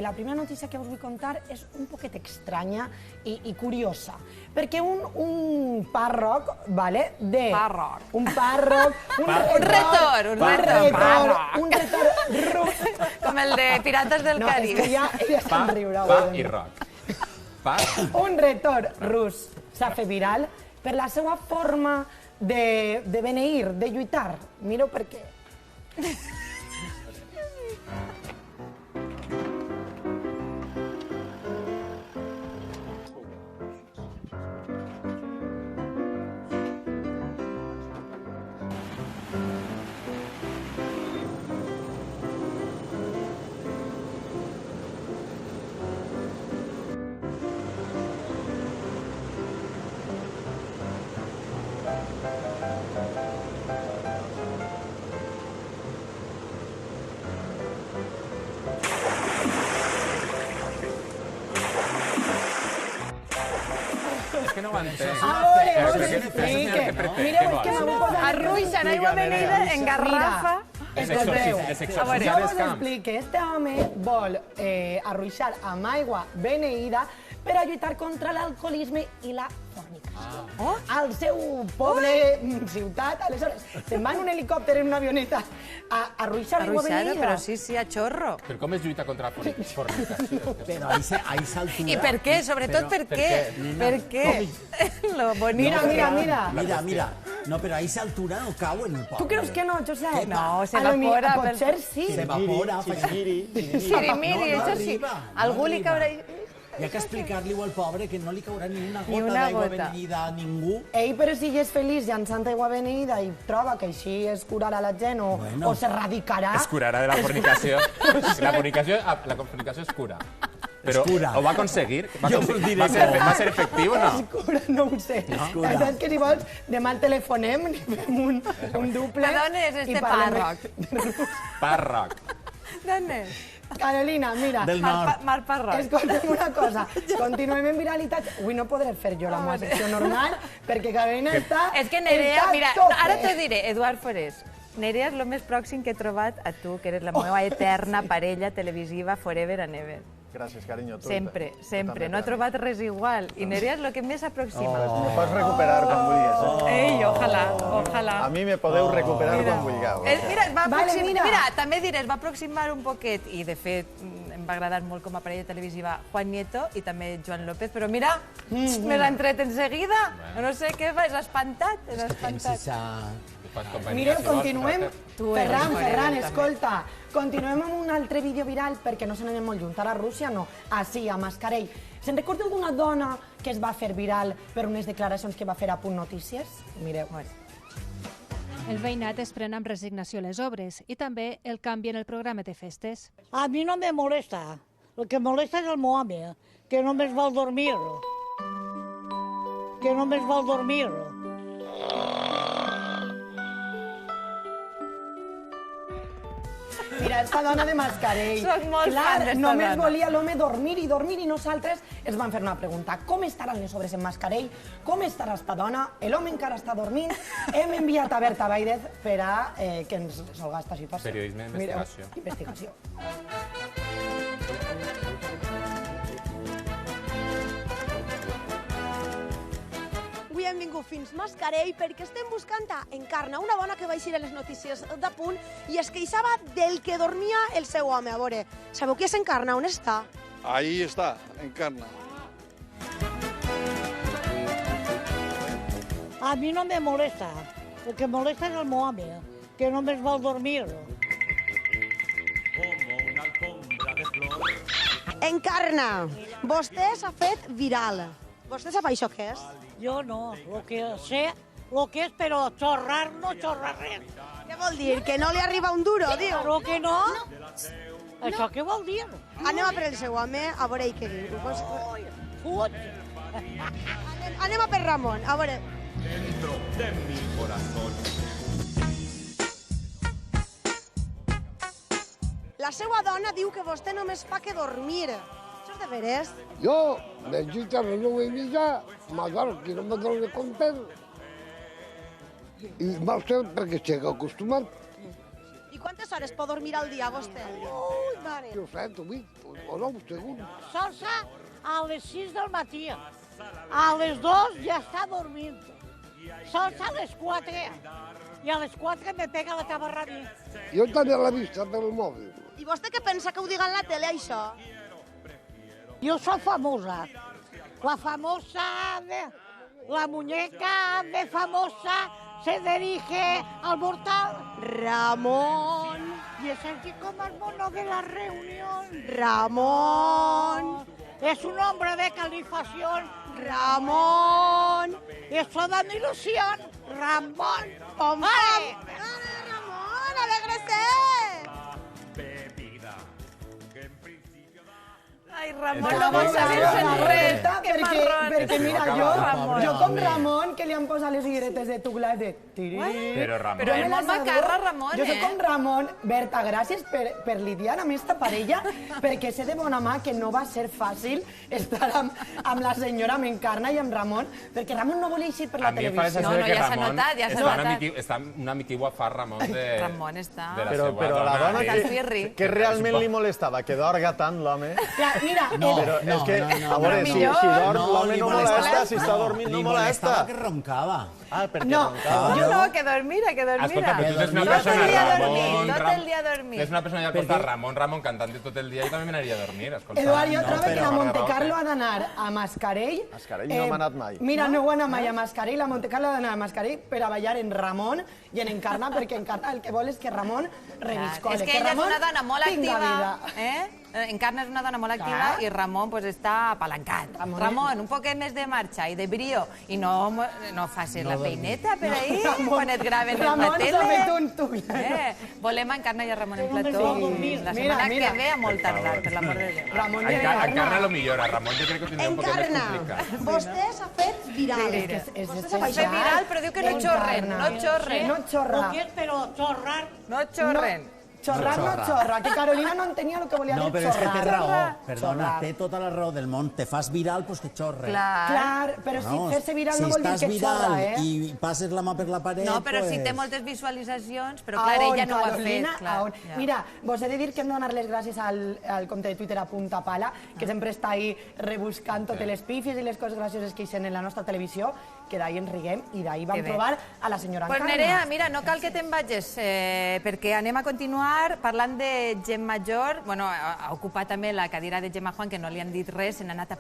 la primera notícia que us vull contar és un poquet estranya i curiosa. Perquè un pàrroc, vale, de... Pàrroc. Un pàrroc... Un retor rus. Com el de Pirates del No, és Caribe. que ja se'n riurà. Pa i rock. Pa. Un retor rus s'ha fet viral per la seva forma de beneir, de lluitar. Mireu per què. És que no ho entenc. Ara, Però us què explique. què Mireu, vols? és que m'ho posa... Arruixen aigua beneïda en garrafa. Les Escolteu, exorcitzar jo els us camps. explique. Este home vol arruixar amb aigua beneïda per a lluitar contra l'alcoholisme i la fornicació. Al seu poble, ciutat, aleshores, se'n va en un helicòpter, en una avioneta, a arruixar aigua Arruixar, beneïda. però sí, a xorro. Però com es lluita contra la fornicació? Però ahí s'altura. I per què? Sobretot per què? Per què? Lo bonito. Mira. No, però ahí s'altura no cau en el poble. Tu creus que no, Josep? No, s'evapora. Potser sí. S'evapora. Sirimiri, això sí. Algú li caurà... Hi ha que explicar-li-ho al pobre que no li caurà ni una gota una d'aigua gota. beneïda a ningú. Ell, però si ell és feliç llançant aigua beneïda i troba que així es curarà la gent o s'erradicarà... Es curarà de la fornicació. La fornicació es cura. Però ho va aconseguir? Va ser efectiu o no? Es cura, no ho sé. cura. Saps que si vols, demà el telefonem, li fem un duple... D'on és este i parlem pàrroc? Pàrroc. D'on és? Carolina, mira. Del nord. Mar Pàrroc. Escolta'm una cosa, continuem en viralitats. Avui no podré fer jo la meva secció normal, perquè Carolina està... És que Nerea, està mira, a tope. ara t'ho diré, Eduard Forés. Nerea és el més pròxim que he trobat a tu, que eres la meva eterna parella televisiva forever and ever. Gràcies, carinyo. Tu Sempre, tu sempre. també, No he Clara. trobat res igual. I Nerea és el que més s'aproxima. Me pots recuperar quan vulguis. Ei, ojalà. A mi me podeu recuperar quan vulgueu. Mira, es va Vale, aproximar, mira. mira, també diré, es va aproximar un poquet, i de fet em va agradar molt com a parella televisiva Juan Nieto i també Joan López, però mira, me l'ha entret en seguida. No sé què fa, és espantat. És espantat. Mireu, continuem. Tu eres Ferran, forever, escolta, continuem amb un altre vídeo viral perquè no se n'anem molt lluny. Ara a Rússia no, així, a Mascarell. Se'n recordeu d'una dona que es va fer viral per unes declaracions que va fer a Punt Notícies? Mireu. El veïnat es pren amb resignació les obres i també el canvi en el programa de festes. A mi no me molesta. El que molesta és el meu home, que només vol dormir. Que només vol dormir. Mira, esta dona de Mascarell. Soc molt fan d'esta només dona. volia l'home dormir i nosaltres ens vam fer una pregunta. Com estaran les obres en Mascarell? Com estarà esta dona? L'home encara està dormint. Hem enviat a Berta Baidez per a que ens resolga esta situació. Periodisme d'investigació. Investigació. Avui hem vingut fins Mascarell perquè estem buscant a Encarna, una dona que va eixir a les notícies de Punt i es queixava del que dormia el seu home. A veure, sabeu qui és Encarna? On està? Ahí está, Encarna. A mi no me molesta. El que molesta és el meu home, que només vol dormir. Encarna, vostè s'ha fet viral. Vostè sap això què és? Jo no, el que sé, el que és, però xorrar no xorrar res. Què vol dir? Que no li arriba un duro, diu? Però que no? Això què vol dir? Anem a per el seu home, a veure què diu. Fuig. Anem a per Ramon, a veure. Dentro de mi corazón. La seva dona diu que vostè només fa que dormir. Això és de veres? Yo me chicharro no me mira, más claro que no me doy contar. I mal ser perquè estic acostumat. I quantes hores pot dormir al dia, vostè? Ui, mare. Jo 7 o 8 o 9 segons. S'alça a les 6 del matí. A les 2 ja està dormint. S'alça a les 4. I a les 4 me pega la tabarrada. Jo tenia la vista pel mòbil. I vostè què pensa que ho diga en la tele, això? Jo soy famosa. La famosa la muñeca de famosa se dirige al portal. Ramón. Y es el chico más mono de la reunión. Ramón. Es un hombre de calificación. Ramón. Eso da una ilusión. Ramón. ¡Vale! ¡Ramón, alégrese! Ai, Ramon, no vol saber-se'n res. Que marrón. Perquè mira, jo com Ramon, que li han posat les llibretes de Tugla de... Però Ramon... Però és molt macarra, Ramon, Jo soc com Ramon. Berta, gràcies per lidiar amb esta parella, perquè sé de bona mà que no va ser fàcil estar amb la senyora Encarna i amb Ramon, perquè Ramon no volia eixir per la televisió. A mi em fa la sensació que Ramon està una mica guafar Ramon de... Ramon està... Però la dona que realment li molestava, que dorga tant l'home... Mira, però és que, a veure, si dorm l'home no molesta, si està dormint no molesta. Li molestava que roncava. Ah, perquè roncava. Jo no, que dormira, que dormira. Escolta, però tu tens una Tot persona, el dia Ramon... dormint, tot el dia dormint. Tens una persona que porta Ramon cantant tot el dia i també m'aniria a dormir, escolta. Eduard, jo trobo que la Montecarlo ha d'anar a Mascarell. Mascarell no m'ha anat mai. Mira, no ho ha anat mai a Mascarell. La Montecarlo ha d'anar a Mascarell per a ballar en Ramon i en Encarna, perquè Encarna el que vol és que Ramon reviscole. És que ella és una dona molt activa, Encarna és una dona molt activa i Ramon està apalancat. Ramon, un poquet més de marxa i de brio i no facis la peineta per ahí quan et graven en la Ramon tele. s'ha fet un tuit. Volem a Encarna i a Ramon en plató la setmana que ve a molt tardar, per l'amor de Déu. Encarna lo millora, Ramon jo crec que ho tindria un poquet més complicat. Vostè s'ha fet viral. S'ha fet viral, però diu que no xorren, no xorren. No xorra. Lo que és, però xorrar... No xorren. Xorrar no xorra, que Carolina no entenia el que volia dir No, xorrar. però és que té raó. Perdona, té tota la raó del món. Te fas viral, doncs que xorre. Clar, però si fer-se viral no vol dir que xorra, Si estàs viral i passes la mà per la paret... No, però si té moltes visualitzacions, però clar, ella no ho ha fet. Mira, vos he de dir que hem de donar les gràcies al compte de Twitter a Punta Pala, que sempre està ahí rebuscant totes les pífies i les coses gracioses que hi en la nostra televisió, que d'ahir ens riguem i d'ahir vam trobar a la senyora Encarna. Pues Nerea, mira, no cal que te'n vagis, perquè anem a continuar parlant de gent major. Bueno, ha ocupat també la cadira de Gemma Juan, que no li han dit res, s'han anat a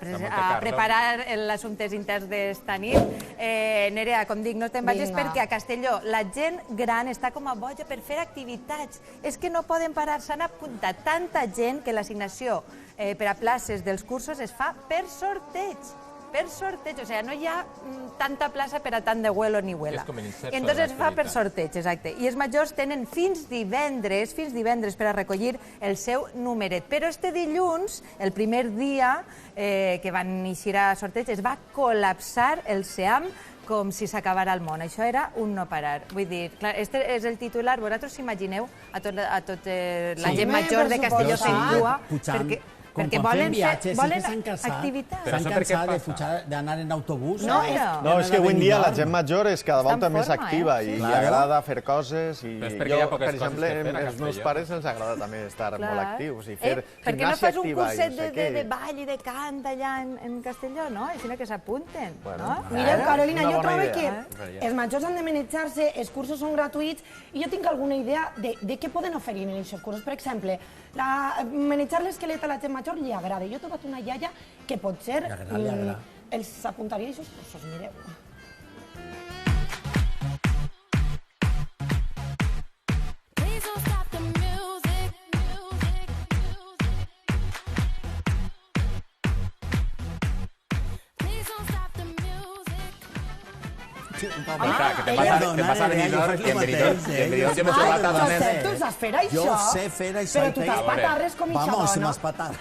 preparar els assumptes interns d'esta nit. Nerea, com dic, no te'n vagis perquè a Castelló la gent gran està com a boja per fer activitats. És que no poden parar, s'han apuntat tanta gent que l'assignació per a places dels cursos es fa per sorteig. Per sorteig, o sigui, no hi ha tanta plaça per a tant de huelo ni huela. Entonces es fa per sorteig, exacte. I els majors tenen fins divendres per a recollir el seu numeret. Però este dilluns, el primer dia que van eixir a sorteig, es va col·lapsar el SEAM com si s'acabara el món. Això era un no parar. Vull dir, clar, este és el titular. Vosaltres imagineu a tot la gent major de Castelló fent cua, perquè volen activitat. S'han cansat d'anar en autobús. No, és que avui en dia la gent major és cada volta més activa i li agrada fer coses. Jo, per exemple, als meus pares els agrada també estar molt actius i fer gimnàsia activa. Per què no fas un curset de ball i de cant allà en Castelló, no? Així que s'apunten. Mireu, Carolina, jo trobo que els majors han de manejar-se, els cursos són gratuïts i jo tinc alguna idea de què poden oferir en aquests cursos. Per exemple, manejar l'esquelet a la gent major li agrada. Jo he trobat una iaia que potser els apuntaria a aquests cursos, mireu. Que te passa a Benidorm i en Benidorm jo m'he trobat a dones... Josep, tu saps fer això? Jo sé fer això. Però tu t'has res com ixa dona. Vamos, m'has patat.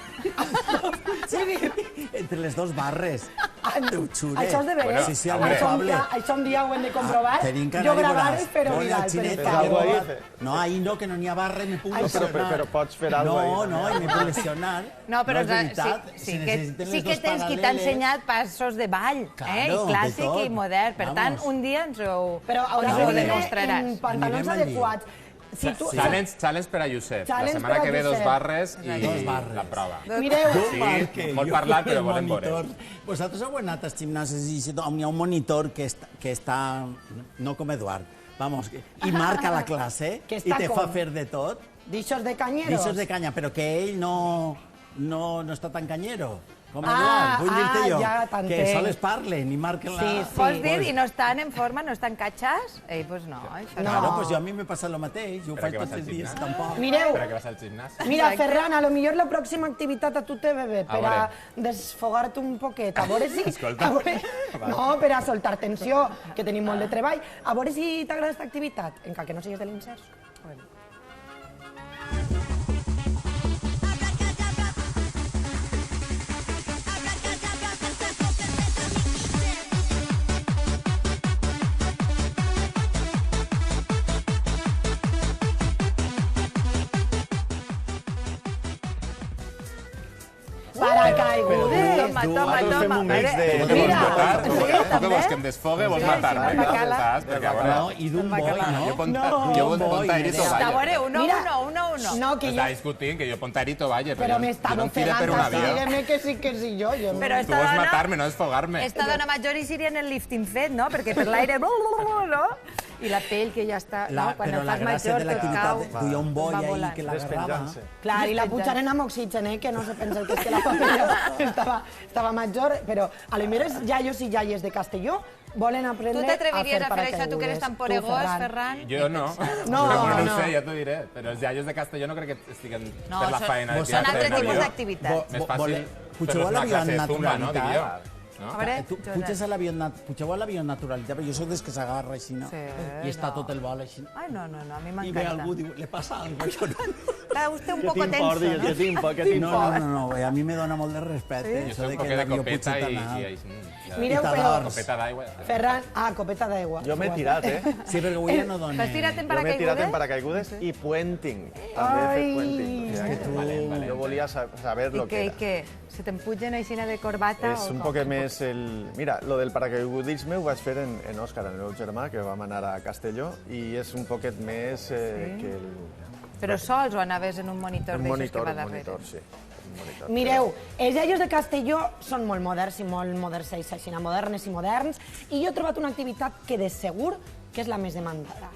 Entre les dos barres. Ho xure. Això és de veres. Sí, amable. Això un dia ho hem de comprovar. Jo gravar-ho, però mirar. No, ahí no, que no n'hi ha barra i me puc lesionar. Però pots fer alguna cosa ahí. No, i me puc lesionar. No, però sí que tens qui t'ha ensenyat passos de ball, clàssic i modern. Per tant, un dia ens ho demostraràs. En pantalons adequats. Challenge per a Josep. La setmana que ve 2 barres i la prova. Mireu. Sí, molt parlat, però volem veure. Vosaltres heu anat als gimnasis i hi ha un monitor que està, no com Eduard, vamos, i marca la classe i te fa fer de tot. D'ixos de canyeros. D'ixos de canya, però que ell no està tan canyero. Com Eduard, vull dir-te jo, que sols parlen i marquen la... Vols dir, i no estan en forma, no estan catxats? Doncs no, això no. Claro, pues a mi me passa el mateix, jo ho faig tots els dies, tampoc. Mireu, mira, Ferran, a lo millor la pròxima activitat a tu te ve bé, per a desfogar-te un poquet, a veure si... No, per a soltar tensió, que tenim molt de treball. A veure si t'agrada aquesta activitat, encara que no siguis de l'Inserso. Paracaigudes. Toma. Mira, tu vols que em desfogue, vols matar-me. No, i d'un boi, no? Jo Pontaerito A veure, uno. Està discutint que jo Pontaerito valle, però m'està bofegant, dígame que sí jo. Tu vols matar-me, no desfogar-me. Esta dona major hi seria en el lifting fet, no? Perquè per l'aire... no? I la pell que ja està... Quan et fas major tot cau... Duia un boi ahí que l'agarrava. Clar, i la putxaren amb oxigen, que no se pensa que és que la família estava major, però a les meves iaios i iaies de Castelló volen aprendre a fer paracaigudes. Tu t'atreviries a fer això, tu que eres tan poregós, Ferran? Jo no. No ho sé, ja t'ho diré, però els iaios de Castelló no crec que estiguen per la feina. Són altre tipus d'activitats. Més fàcil fer una classe de zumba, no, dic jo. Puges a l'avió naturalitat, però jo soc des que s'agarra així, no? I està tot el vol així. Ai, no, a mi m'encanta. I ve algú i diu, le passa alguna cosa, jo no. Clar, vostè un poco tenso, no? Que tinc por. No, a mi me dona molt de respecte. Jo soc un poquet de copeta i... Mireu, però... Copeta d'aigua. Ferran, copeta d'aigua. Jo m'he tirat, Sí, perquè avui ja no dona. T'has tirat en paracaigudes? Jo m'he tirat en paracaigudes i puenting. També he fet puenting. Jo volia saber lo que era. I què? Se t'empugen aixina de corbata? És un poc més el... Mira, lo del paracaigudisme ho vaig fer en Òscar, el meu germà, que vam anar a Castelló, i és un poquet més que el... Però sols o anaves en un monitor d'aixòs que va darrere? Un monitor, sí. Mireu, els iaios de Castelló són molt moderns i molt moderns, així, modernes i moderns, i jo he trobat una activitat que de segur que és la més demandada.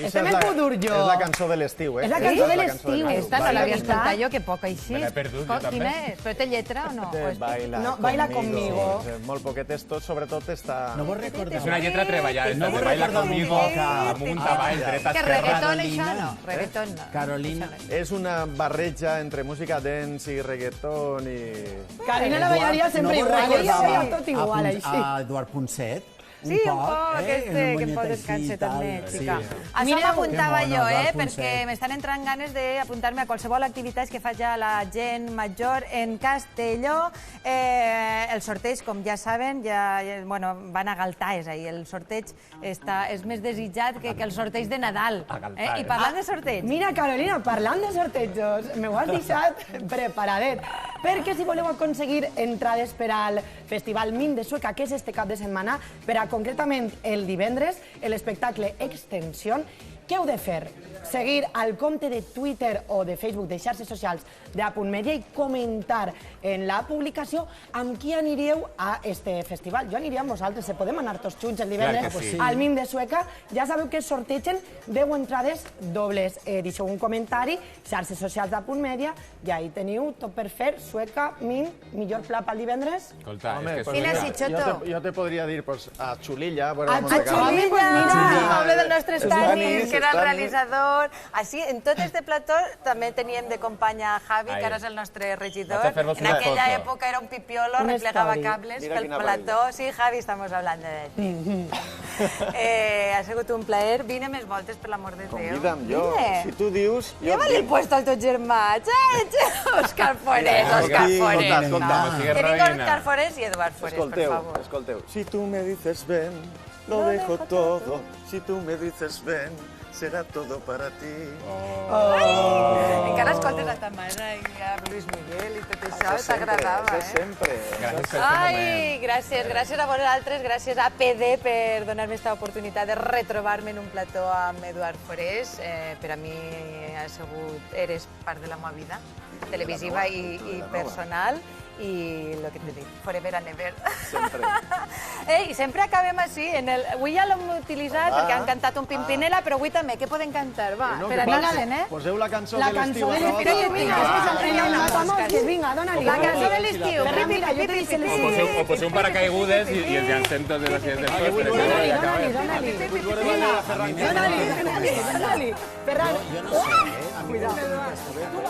Este m'he podur jo. És la cançó de l'estiu, eh? És la cançó de l'estiu. Esta no l'havia escoltat jo, que poc així. Me l'he perdut, jo també. Quina és? Però té lletra o no? No, Baila conmigo. Molt poquet tot, sobretot està... No vos recordeu? És una lletra treballada, esta de Baila conmigo, amunt, avall, dreta, Que esquerra. reggaeton, això no? Reggaeton no. Carolina. És una barreja entre música dance i reggaeton i... Carolina la ballaria sempre igual, ella baila tot igual, així. A Eduard Ponset? Sí, un poc, que em poses cansetat més, xica. Això Mireu, m'apuntava que jo, mono, Eduard perquè Ponset. m'estan entrant ganes d'apuntar-me a qualsevol activitat que faci la gent major en Castelló. El sorteig, com ja saben, van a Galtaes ahir. El sorteig és més desitjat que el sorteig de Nadal. I parlant de sorteig... Mira, Carolina, parlant de sortejos, m'ho has deixat preparadet. Perquè si voleu aconseguir entrades per al Festival Min de Sueca, que és este cap de setmana, per a concretament el divendres, l'espectacle Extensión, què heu de fer? Seguir al compte de Twitter o de Facebook, de xarxes socials d'A.Media i comentar en la publicació amb qui aniríeu a este festival. Jo aniria amb vosaltres, se podem anar tots junts el divendres al MIM de Sueca. Ja sabeu que sortegen 10 entrades dobles. Deixeu un comentari, xarxes socials d'A.Media, i ahí teniu tot per fer. Sueca, MIM, millor pla pel divendres. Escolta, és que Quina Sitxoto? Jo te podria dir a Xulilla, A Xulilla, mira, hable del nostre Stanis, que era el realitzador. Així, en tot este plató també teníem de companya Javi, que ara és el nostre regidor. En aquella època era un pipiolo, replegava cables pel plató. Sí, Javi, estamos hablando de ti. Ha sigut un plaer. Vine més voltes, per l'amor de Déu. Convida'm jo. Si tu dius... Lleva-li el puesto al teu germà. Òscar Forés, Òscar Forés. Que vinga Òscar Forés i Eduard Forés, per favor. Escolteu. Si tu me dices ven, lo dejo todo. Si tu me dices ven, será todo para ti. Encara escoltes a ta mare i a Luis Miguel i tot això, t'agradava, Això sempre. Ai, gràcies a vosaltres, gràcies a PD per donar-me aquesta oportunitat de retrobar-me en un plató amb Eduard Forés. Per a mi eres part de la meva vida, televisiva i personal. I el que t'he dit, forever and ever. Sempre. I sempre acabem així. Avui ja l'hem utilitzat perquè han cantat un Pimpinela, però avui també. Què poden cantar? Va, per anar calent, eh? Poseu la cançó de l'estiu. La cançó de l'estiu. Vinga, dona-li. La cançó de l'estiu. O poseu un paracaigudes i els llancem tots de les sèries del cos. Dona-li. Ferran. Jo no sé, a mi Cuidado. m'ho